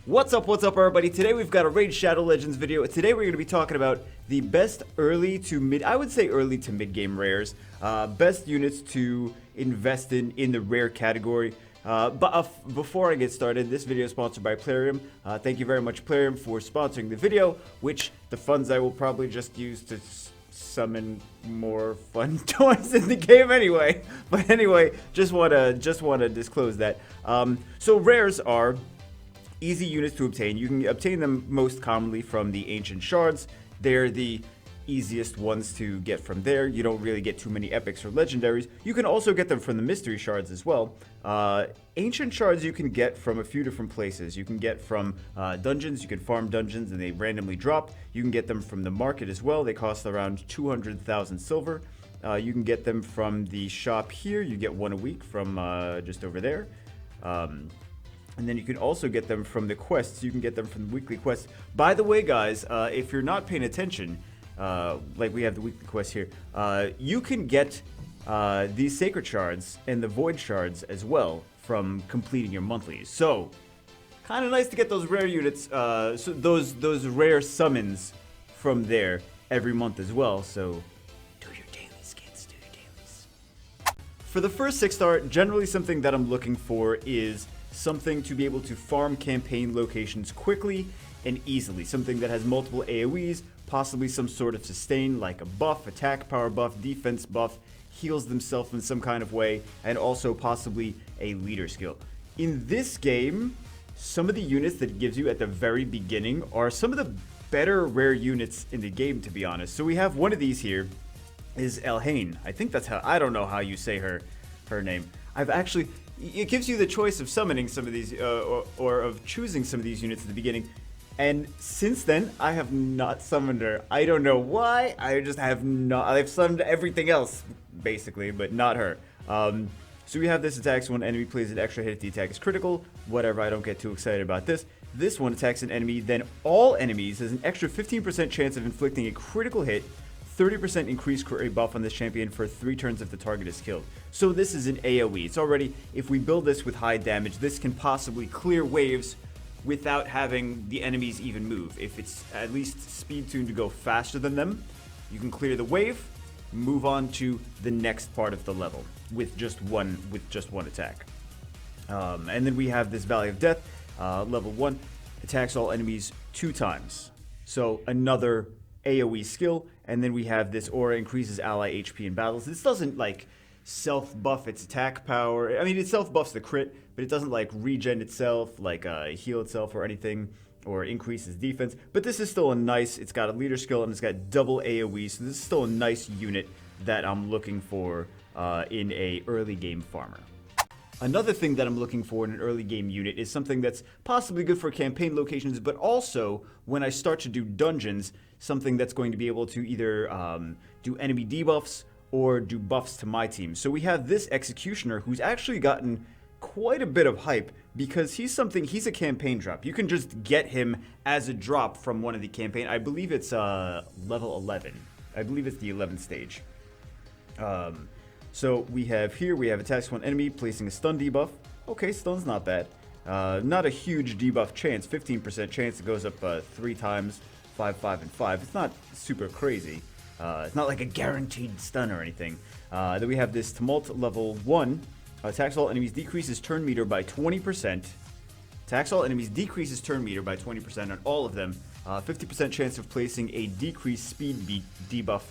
What's up, everybody? Today we've got a Raid Shadow Legends video. Today we're going to be talking about the best early to mid, I would say early to mid-game rares. Best units to invest in the rare category. Before I get started, this video is sponsored by Plarium. Thank you very much, Plarium, for sponsoring the video, which the funds I will probably just use to summon more fun toys in the game anyway. But anyway, just wanna disclose that. So rares are easy units to obtain. You can obtain them most commonly from the ancient shards. They're the easiest ones to get from there. You don't really get too many epics or legendaries. You can also get them from the mystery shards as well. Ancient shards you can get from a few different places. You can get from dungeons. You can farm dungeons and they randomly drop. You can get them from the market as well. They cost around 200,000 silver. You can get them from the shop here. You get one a week from just over there. And then you can also get them from the quests. You can get them from the weekly quests. By the way, guys, if you're not paying attention, like we have the weekly quest here, you can get these sacred shards and the void shards as well from completing your monthlies. So, kind of nice to get those rare units, so those rare summons from there every month as well. So, do your dailies, kids. Do your dailies. For the first 6-star, generally something that I'm looking for is something to be able to farm campaign locations quickly and easily. Something that has multiple AoEs, possibly some sort of sustain like a buff, attack power buff, defense buff, heals themselves in some kind of way, and also possibly a leader skill. In this game, some of the units that it gives you at the very beginning are some of the better rare units in the game, to be honest. So we have one of these here is Elhane. I think that's how, I don't know how you say her name. It gives you the choice of summoning some of these, or of choosing some of these units at the beginning. And since then, I have not summoned her. I don't know why. I just have not. I've summoned everything else, basically, but not her. So we have this attacks when enemy plays an extra hit if the attack is critical. Whatever, I don't get too excited about this. This one attacks an enemy, then all enemies has an extra 15% chance of inflicting a critical hit. 30% increased crit rate buff on this champion for 3 turns if the target is killed. So this is an AoE. It's already, if we build this with high damage, this can possibly clear waves without having the enemies even move. If it's at least speed tuned to go faster than them, you can clear the wave, move on to the next part of the level with just one attack. And then we have this Valley of Death, level 1, attacks all enemies 2 times. So another AoE skill, and then we have this aura increases ally HP in battles. This doesn't like self-buff its attack power. I mean, it self-buffs the crit, but it doesn't like regen itself, like heal itself or anything, or increases defense. But this is still a nice, it's got a leader skill and it's got double AoE, so this is still a nice unit that I'm looking for in a early game farmer. Another thing that I'm looking for in an early game unit is something that's possibly good for campaign locations, but also when I start to do dungeons, something that's going to be able to either do enemy debuffs or do buffs to my team. So we have this Executioner who's actually gotten quite a bit of hype because he's a campaign drop. You can just get him as a drop from one of the campaign. I believe it's level 11. I believe it's the 11th stage. So we have attacks one enemy, placing a stun debuff. Okay, stun's not bad. Not a huge debuff chance, 15% chance. It goes up 3 times, 5, 5, and 5. It's not super crazy. It's not like a guaranteed stun or anything. Then we have this Tumult level 1. Attacks all enemies, decreases turn meter by 20%. Attacks all enemies, decreases turn meter by 20% on all of them. 50% chance of placing a decreased speed debuff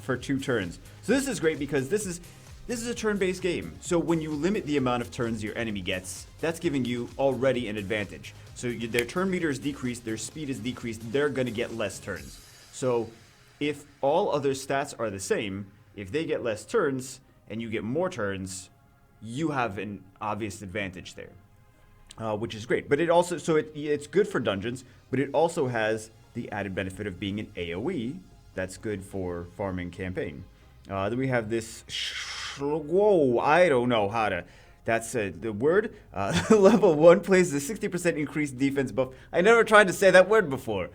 for 2 turns. So this is great because this is a turn-based game. So when you limit the amount of turns your enemy gets, that's giving you already an advantage. So their turn meter is decreased, their speed is decreased, they're going to get less turns. So if all other stats are the same, if they get less turns and you get more turns, you have an obvious advantage there. Which is great, but it also, it's good for dungeons, but it also has the added benefit of being an AoE. That's good for farming campaign. Then we have this, whoa, I don't know how to, that's the word. Level 1 places a 60% increased defense buff. I never tried to say that word before.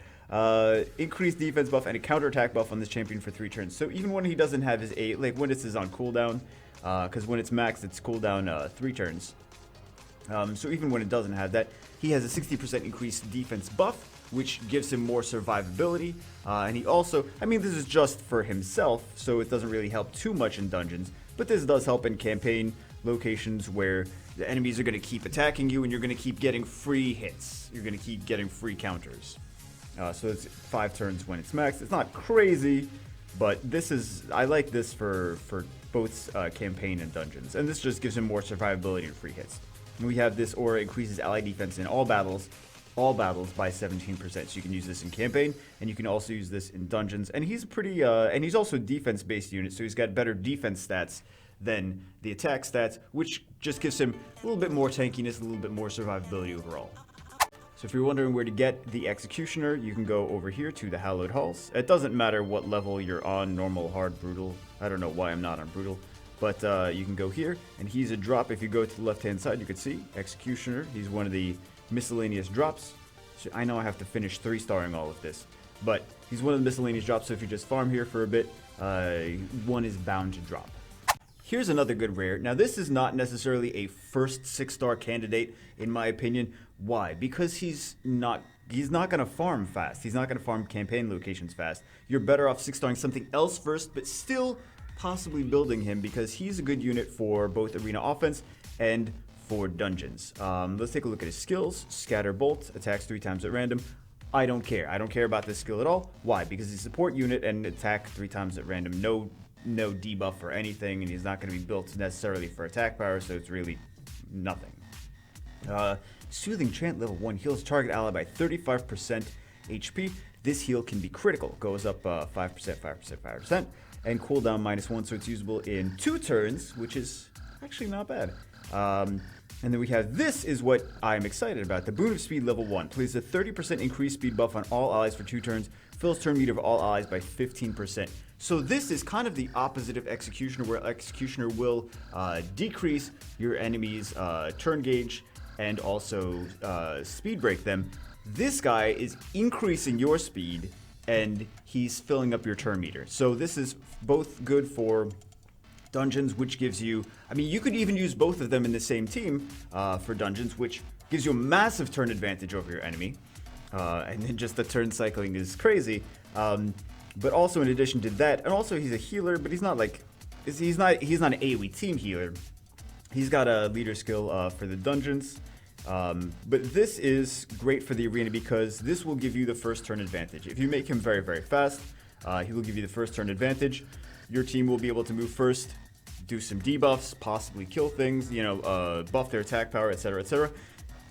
Increased defense buff and a counterattack buff on this champion for 3 turns. So even when he doesn't have his when this is on cooldown, because when it's maxed, it's cooldown 3 turns. So even when it doesn't have that, he has a 60% increased defense buff, which gives him more survivability. And he also, I mean, this is just for himself, so it doesn't really help too much in dungeons, but this does help in campaign locations where the enemies are going to keep attacking you and you're going to keep getting free hits. You're going to keep getting free counters. So it's 5 turns when it's maxed. It's not crazy, but this is, I like this for both campaign and dungeons. And this just gives him more survivability and free hits. And we have this aura increases ally defense in all battles by 17%. So you can use this in campaign, and you can also use this in dungeons. And he's pretty, and he's also a defense-based unit, so he's got better defense stats than the attack stats, which just gives him a little bit more tankiness, a little bit more survivability overall. So if you're wondering where to get the Executioner, you can go over here to the Hallowed Halls. It doesn't matter what level you're on, normal, hard, brutal. I don't know why I'm not on brutal. But you can go here, and he's a drop. If you go to the left-hand side, you can see Executioner. He's one of the miscellaneous drops. So I know I have to finish 3-starring all of this, but he's one of the miscellaneous drops, so if you just farm here for a bit, one is bound to drop. Here's another good rare. Now, this is not necessarily a first 6-star candidate, in my opinion. Why? Because he's not going to farm fast. He's not going to farm campaign locations fast. You're better off 6-starring something else first, but still possibly building him because he's a good unit for both arena offense and for dungeons. Let's take a look at his skills. Scatter Bolt, attacks 3 times at random. I don't care. I don't care about this skill at all. Why? Because he's a support unit and attack 3 times at random. No debuff or anything, and he's not going to be built necessarily for attack power, so it's really nothing. Soothing Chant level 1 heals target ally by 35% HP. This heal can be critical. Goes up 5%, 5%, 5%, and cooldown -1, so it's usable in 2 turns, which is actually not bad. And then we have, this is what I'm excited about. The Boon of Speed level 1. Places a 30% increased speed buff on all allies for 2 turns. Fills turn meter of all allies by 15%. So this is kind of the opposite of Executioner, where Executioner will decrease your enemy's turn gauge and also speed break them. This guy is increasing your speed and he's filling up your turn meter. So this is both good for dungeons, which gives you, I mean, you could even use both of them in the same team for dungeons, which gives you a massive turn advantage over your enemy. And then just the turn cycling is crazy. But also in addition to that, and also he's a healer, but he's not like, he's not an AoE team healer. He's got a leader skill for the dungeons. But this is great for the arena because this will give you the first turn advantage. If you make him very, very fast, he will give you the first turn advantage. Your team will be able to move first, do some debuffs, possibly kill things, you know, buff their attack power, etc., etc.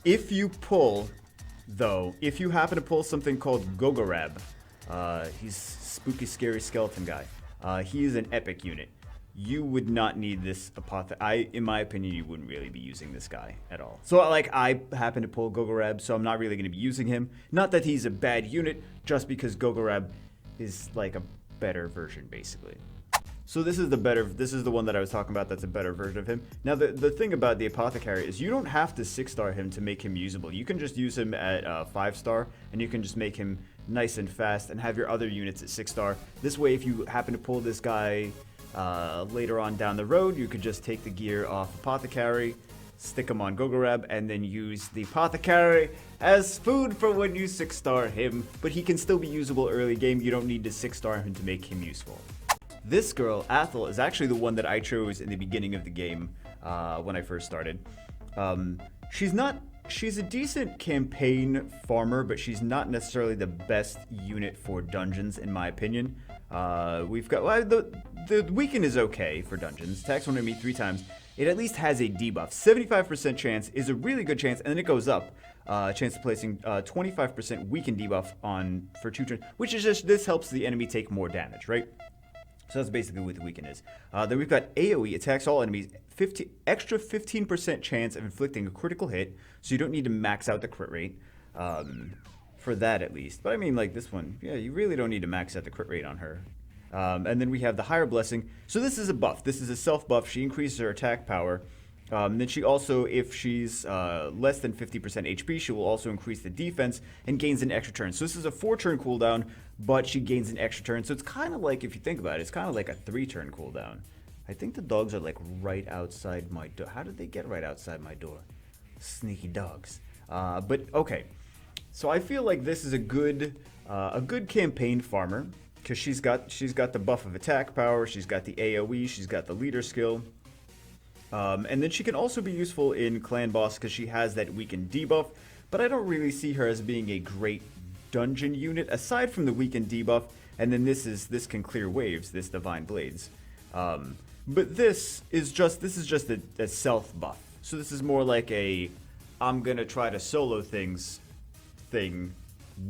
If you pull, though, if you happen to pull something called Gogorab, he's spooky, scary skeleton guy. He is an epic unit. You would not need this Apothecary. In my opinion, you wouldn't really be using this guy at all. So, like, I happen to pull Gogorab, so I'm not really going to be using him. Not that he's a bad unit, just because Gogorab is, like, a better version, basically. So this is the one that I was talking about that's a better version of him. Now, the thing about the Apothecary is you don't have to 6-star him to make him usable. You can just use him at 5-star, and you can just make him nice and fast and have your other units at 6-star. This way, if you happen to pull this guy later on down the road, you could just take the gear off Apothecary, stick him on Gogorab, and then use the Apothecary as food for when you 6-star him. But he can still be usable early game. You don't need to 6-star him to make him useful. This girl, Athel, is actually the one that I chose in the beginning of the game when I first started. She's a decent campaign farmer, but she's not necessarily the best unit for dungeons, in my opinion. We've got, well, the weaken is okay for dungeons. Attacks one enemy 3 times. It at least has a debuff. 75% chance is a really good chance, and then it goes up. Chance of placing 25% weaken debuff on for 2 turns, which is just, this helps the enemy take more damage, right? So that's basically what the weaken is. Then we've got AoE, attacks all enemies, extra 15% chance of inflicting a critical hit, so you don't need to max out the crit rate, for that at least. But I mean, like this one, yeah, you really don't need to max out the crit rate on her. And then we have the Higher Blessing. So this is a buff. This is a self buff. She increases her attack power. Then she also, if she's less than 50% HP, she will also increase the defense and gains an extra turn. So this is a 4-turn cooldown, but she gains an extra turn. So it's kind of like, if you think about it, it's kind of like a 3-turn cooldown. I think the dogs are like right outside my door. How did they get right outside my door? Sneaky dogs. But okay, so I feel like this is a good campaign farmer because she's got the buff of attack power, she's got the AOE, she's got the leader skill, and then she can also be useful in clan boss because she has that weakened debuff. But I don't really see her as being a great dungeon unit aside from the weakened debuff. And then this can clear waves, this Divine Blades. But this is just a self buff. So this is more like a I'm gonna try to solo things thing,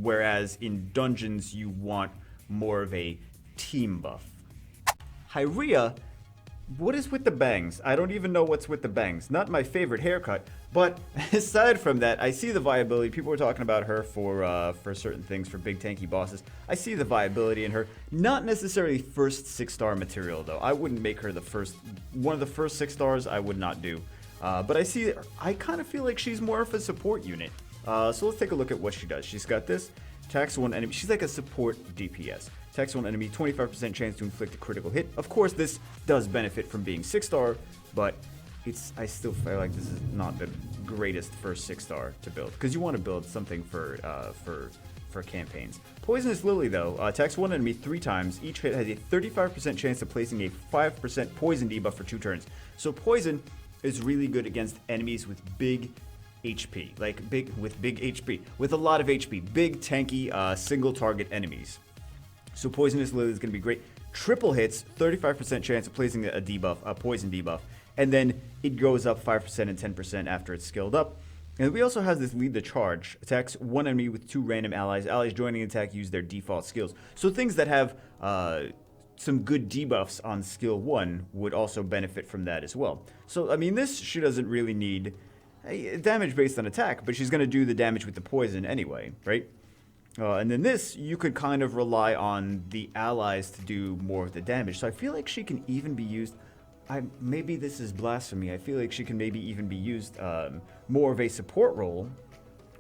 whereas in dungeons you want more of a team buff. Rhea, what is with the bangs? I don't even know what's with the bangs. Not my favorite haircut, but aside from that, I see the viability. People were talking about her for certain things, for big tanky bosses. I see the viability in her. Not necessarily first 6-star material though. I wouldn't make her one of the first 6 stars. I would not do. But I kind of feel like she's more of a support unit. So let's take a look at what she does. She's got this. Attacks one enemy. She's like a support DPS. Attacks one enemy, 25% chance to inflict a critical hit. Of course, this does benefit from being 6-star, but I still feel like this is not the greatest first 6-star to build, because you want to build something for campaigns. Poisonous Lily, though, attacks one enemy 3 times. Each hit has a 35% chance of placing a 5% poison debuff for 2 turns. So poison is really good against enemies with big HP, with a lot of HP, big tanky single target enemies. So Poisonous Lily is going to be great. Triple hits, 35% chance of placing a debuff, a poison debuff, and then it goes up 5% and 10% after it's skilled up. And we also have this Lead the Charge. Attacks one enemy with 2 random allies. Allies joining the attack use their default skills. So things that have some good debuffs on skill 1 would also benefit from that as well. So, I mean, she doesn't really need damage based on attack, but she's going to do the damage with the poison anyway, right? And then this, you could kind of rely on the allies to do more of the damage. So I feel like she can even be used, maybe this is blasphemy, I feel like she can maybe even be used more of a support role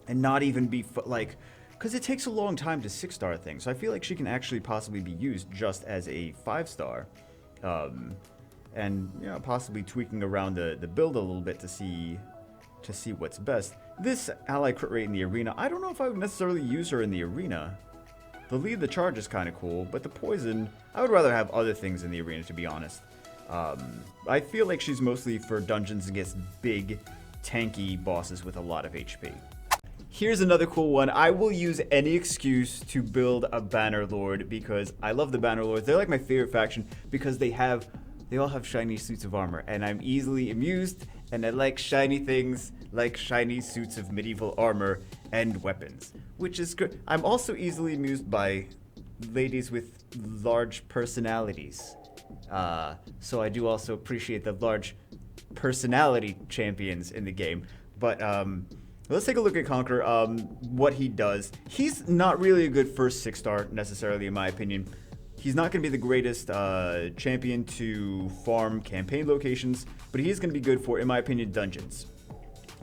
and not even be, because it takes a long time to 6-star things. So I feel like she can actually possibly be used just as a 5-star. And, you know, possibly tweaking around the build a little bit to see what's best. This ally crit rate in the arena, I don't know if I would necessarily use her in the arena. The Lead the Charge is kind of cool, but the poison, I would rather have other things in the arena, to be honest. I feel like she's mostly for dungeons against big, tanky bosses with a lot of HP. Here's another cool one. I will use any excuse to build a Banner Lord because I love the Banner Lords. They're like my favorite faction because they all have shiny suits of armor, and I'm easily amused, and I like shiny things, like shiny suits of medieval armor and weapons, which is good. I'm also easily amused by ladies with large personalities. So I do also appreciate the large personality champions in the game. But let's take a look at Conqueror, what he does. He's not really a good first 6-star necessarily, in my opinion. He's not going to be the greatest champion to farm campaign locations, but he is going to be good for, in my opinion, dungeons.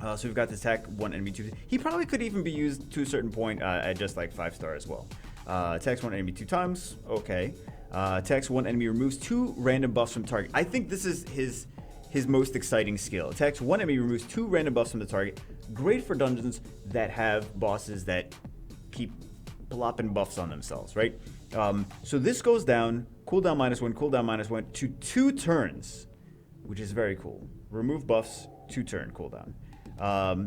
So we've got this attack one enemy 2. He probably could even be used to a certain point at just like 5-star as well. Attacks one enemy 2 times. Okay. Attacks one enemy, removes 2 random buffs from target. I think this is his most exciting skill. Attacks one enemy, removes 2 random buffs from the target. Great for dungeons that have bosses that keep plopping buffs on themselves, right? So this goes down, cooldown -1, cooldown -1 to 2 turns, which is very cool. Remove buffs, 2-turn cooldown.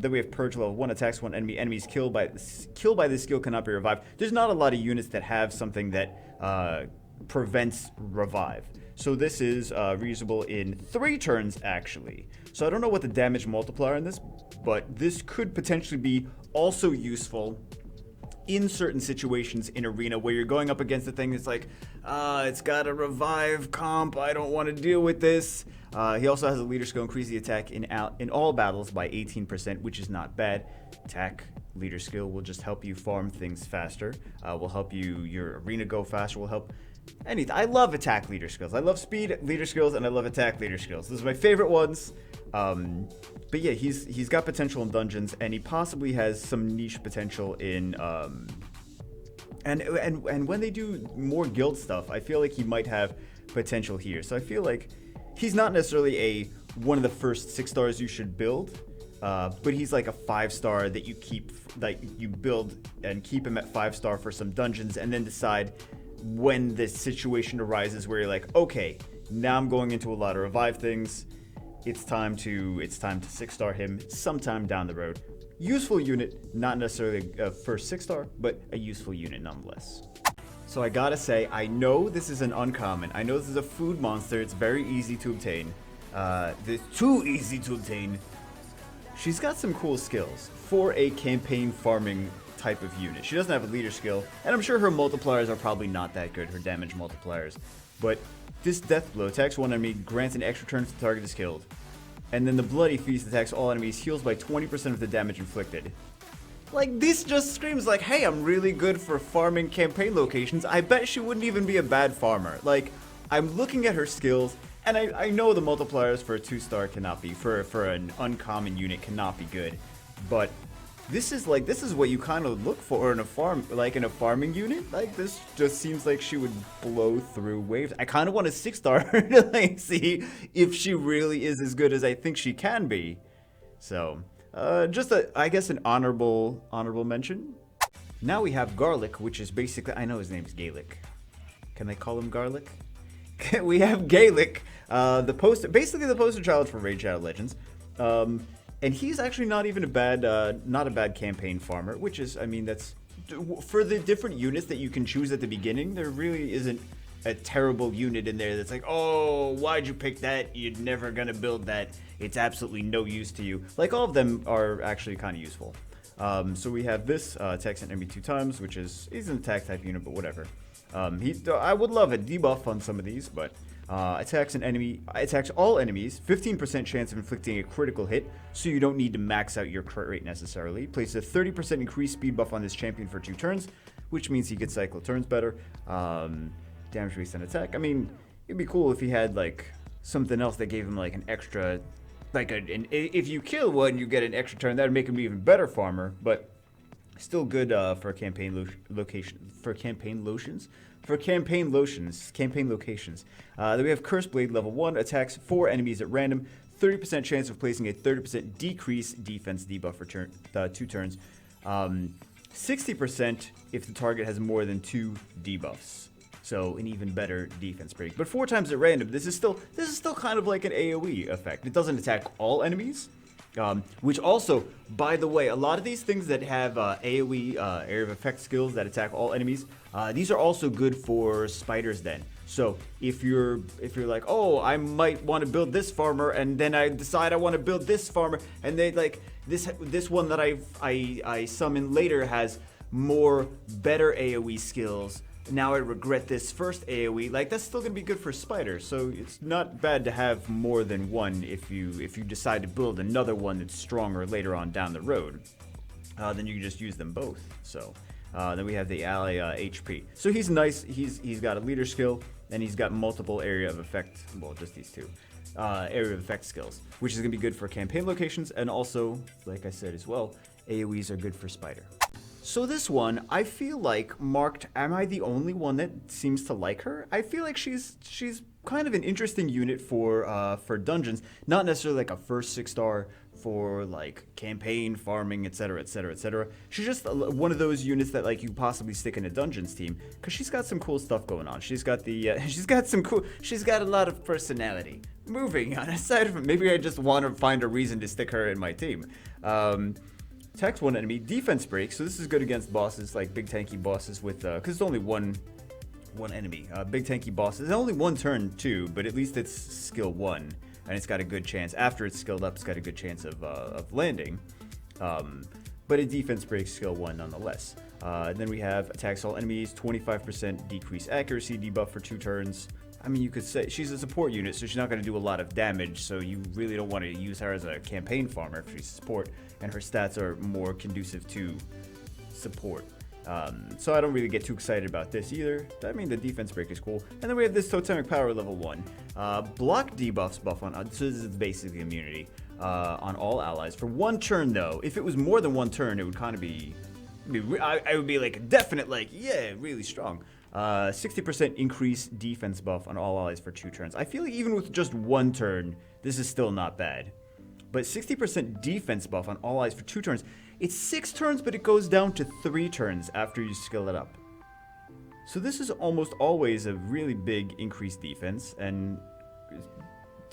Then we have Purge level 1, attacks one enemy. Enemies killed by this skill cannot be revived. There's not a lot of units that have something that prevents revive. So this is reusable in 3 turns, actually. So I don't know what the damage multiplier in this, but this could potentially be also useful in certain situations in arena where you're going up against a thing that's like, it's got a revive comp, I don't want to deal with this. He also has a leader skill, increase the attack in all battles by 18%, which is not bad. Attack leader skill will just help you farm things faster, will help your arena go faster, will help anything. I love attack leader skills. I love speed leader skills, and I love attack leader skills. Those are my favorite ones. But yeah, he's got potential in dungeons, and he possibly has some niche potential in and when they do more guild stuff, I feel like he might have potential here. So I feel like he's not necessarily one of the first 6 stars you should build, but he's like a 5-star that you keep, like you build and keep him at 5-star for some dungeons, and then decide when the situation arises where you're like, okay, now I'm going into a lot of revive things. It's time to 6-star him sometime down the road. Useful unit, not necessarily a first 6-star, but a useful unit nonetheless. So I gotta say, I know this is an uncommon. I know this is a food monster. It's very easy to obtain. It's too easy to obtain. She's got some cool skills for a campaign farming type of unit. She doesn't have a leader skill, and I'm sure her multipliers are probably not that good, her damage multipliers. But this death blow attacks one enemy, grants an extra turn if the target is killed. And then the bloody feast attacks all enemies, heals by 20% of the damage inflicted. Like, this just screams like, hey, I'm really good for farming campaign locations. I bet she wouldn't even be a bad farmer. Like, I'm looking at her skills, and I know the multipliers for a 2-star cannot be, for an uncommon unit cannot be good. But this is what you kind of look for in a farming unit. Like, this just seems like she would blow through waves. I kind of want a 6-star to like see if she really is as good as I think she can be. So, just I guess an honorable basically, now we have Garlic, which is basically, I know his name's Gaelic. Can I call him Garlic? We have Gaelic, basically the poster child for Raid Shadow Legends. And he's actually not even not a bad campaign farmer, which is, I mean, that's, for the different units that you can choose at the beginning, there really isn't a terrible unit in there that's like, oh, why'd you pick that? You're never gonna build that. It's absolutely no use to you. Like, all of them are actually kind of useful. So we have this, attacks an enemy 2 times, which he's an attack type unit, but whatever. I would love a debuff on some of these, but attacks all enemies, 15% chance of inflicting a critical hit, so you don't need to max out your crit rate necessarily. Places a 30% increased speed buff on this champion for 2 turns, which means he could cycle turns better. Damage based on attack. I mean, it'd be cool if he had like something else that gave him like an extra, like if you kill one, you get an extra turn. That'd make him even better farmer, but still good for campaign locations. Then we have Curse Blade level 1, attacks 4 enemies at random, 30% chance of placing a 30% decrease defense debuff for 2 turns, 60% if the target has more than 2 debuffs. So an even better defense break. But 4 times at random, this is still kind of like an AoE effect. It doesn't attack all enemies. Which also, by the way, a lot of these things that have AoE area of effect skills that attack all enemies, these are also good for spiders then. So if you're like, oh, I might want to build this farmer, and then I decide I want to build this farmer, and they like this one that I summon later has more better AoE skills. Now I regret this first AoE, like that's still gonna be good for spiders, so it's not bad to have more than one if you decide to build another one that's stronger later on down the road. Then you can just use them both. So then we have the ally HP. So he's nice, he's got a leader skill, and he's got multiple area of effect, well just these 2. Area of effect skills, which is gonna be good for campaign locations, and also, like I said as well, AoEs are good for spider. So this one, I feel like marked, am I the only one that seems to like her? I feel like she's kind of an interesting unit for dungeons, not necessarily like a first 6-star for like campaign, farming, etc, etc, etc. She's just one of those units that like you possibly stick in a dungeons team, because she's got some cool stuff going on. She's got she's got a lot of personality. Moving on, aside from, maybe I just want to find a reason to stick her in my team. Attacks 1 enemy, defense break, so this is good against bosses, like big tanky bosses with, because it's only one enemy. Big tanky bosses, only 1 turn too, but at least it's skill 1, and it's got a good chance, after it's skilled up, it's got a good chance of landing. But a defense break skill 1 nonetheless. Then we have attacks all enemies, 25% decrease accuracy debuff for 2 turns. I mean, you could say she's a support unit, so she's not going to do a lot of damage, so you really don't want to use her as a campaign farmer if she's support, and her stats are more conducive to support. So I don't really get too excited about this either. I mean, the defense break is cool. And then we have this Totemic Power level 1. Block debuffs buff on, so this is basically immunity, on all allies. For 1 turn though, if it was more than 1 turn, it would kind of I would be like a definite, like, yeah, really strong. 60% increase defense buff on all allies for 2 turns. I feel like even with just 1 turn, this is still not bad. but 60% defense buff on all eyes for 2 turns. It's 6 turns, but it goes down to 3 turns after you skill it up. So this is almost always a really big increased defense, and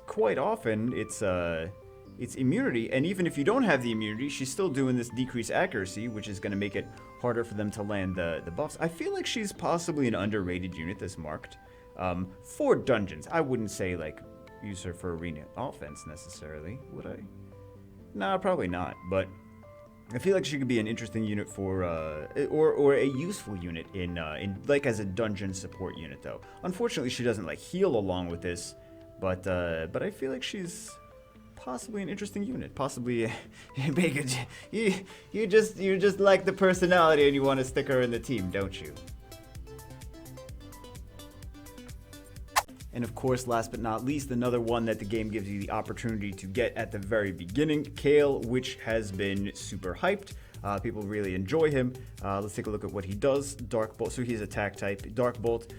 quite often it's immunity. And even if you don't have the immunity, she's still doing this decreased accuracy, which is going to make it harder for them to land the buffs. I feel like she's possibly an underrated unit that's marked for dungeons. I wouldn't say like use her for arena offense necessarily, would I? Nah, probably not, but I feel like she could be an interesting unit for, or a useful unit in like as a dungeon support unit though. Unfortunately, she doesn't like heal along with this, but I feel like she's possibly an interesting unit. Possibly, you just like the personality and you want to stick her in the team, don't you? And of course, last but not least, another one that the game gives you the opportunity to get at the very beginning, Kale, which has been super hyped. People really enjoy him. Let's take a look at what he does. Dark Bolt, so he's attack type. Dark Bolt,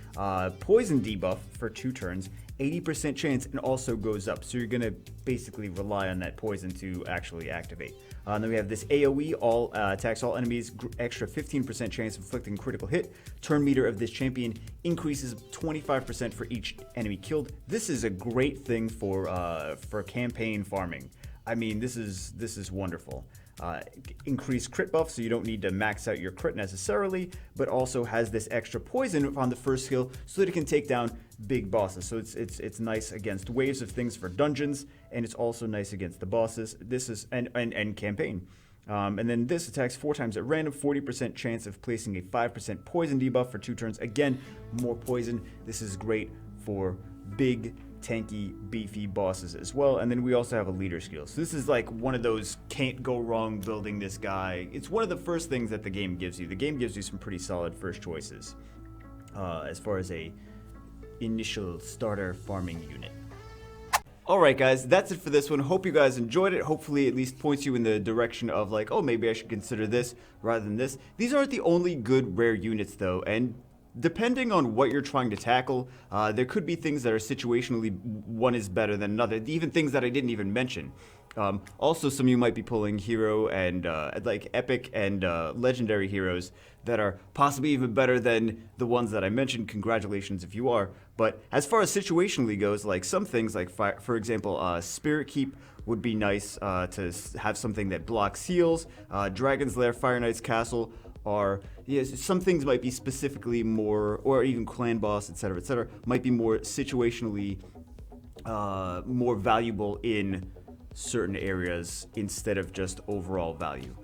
poison debuff for 2 turns, 80% chance, and also goes up. So you're going to basically rely on that poison to actually activate. Then we have this AoE, all attacks all enemies, extra 15% chance of inflicting critical hit. Turn meter of this champion increases 25% for each enemy killed. This is a great thing for campaign farming. I mean, this is wonderful. Increased crit buff, so you don't need to max out your crit necessarily, but also has this extra poison on the first skill so that it can take down big bosses. So it's nice against waves of things for dungeons, and it's also nice against the bosses. This is and campaign. And then this attacks 4 times at random, 40% chance of placing a 5% poison debuff for 2 turns. Again, more poison. This is great for big, tanky, beefy bosses as well. And then we also have a leader skill. So this is like one of those can't go wrong building this guy. It's one of the first things that the game gives you. The game gives you some pretty solid first choices as far as a initial starter farming unit. Alright guys, that's it for this one. Hope you guys enjoyed it. Hopefully it at least points you in the direction of like, oh, maybe I should consider this rather than this. These aren't the only good rare units though, and depending on what you're trying to tackle, there could be things that are situationally one is better than another, even things that I didn't even mention. Also, some of you might be pulling hero and like epic and legendary heroes that are possibly even better than the ones that I mentioned. Congratulations if you are. But as far as situationally goes, like some things like, for example, Spirit Keep would be nice to have something that blocks heals. Dragon's Lair, Fire Knight's Castle are, yes, some things might be specifically more, or even Clan Boss, etc., might be more situationally more valuable in certain areas instead of just overall value.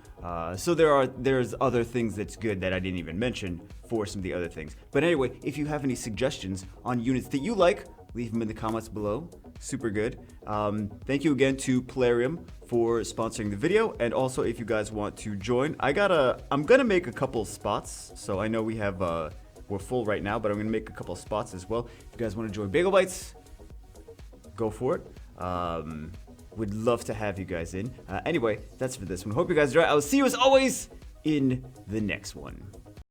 So there's other things that's good that I didn't even mention for some of the other things. But anyway, if you have any suggestions on units that you like, leave them in the comments below. Super good. Thank you again to Plarium for sponsoring the video, and also if you guys want to join, I'm gonna make a couple spots. So I know we have we're full right now, but I'm gonna make a couple spots as well. If you guys want to join Bagel Bites, go for it. Would love to have you guys in. Anyway, that's for this one. Hope you guys enjoy. I will see you as always in the next one.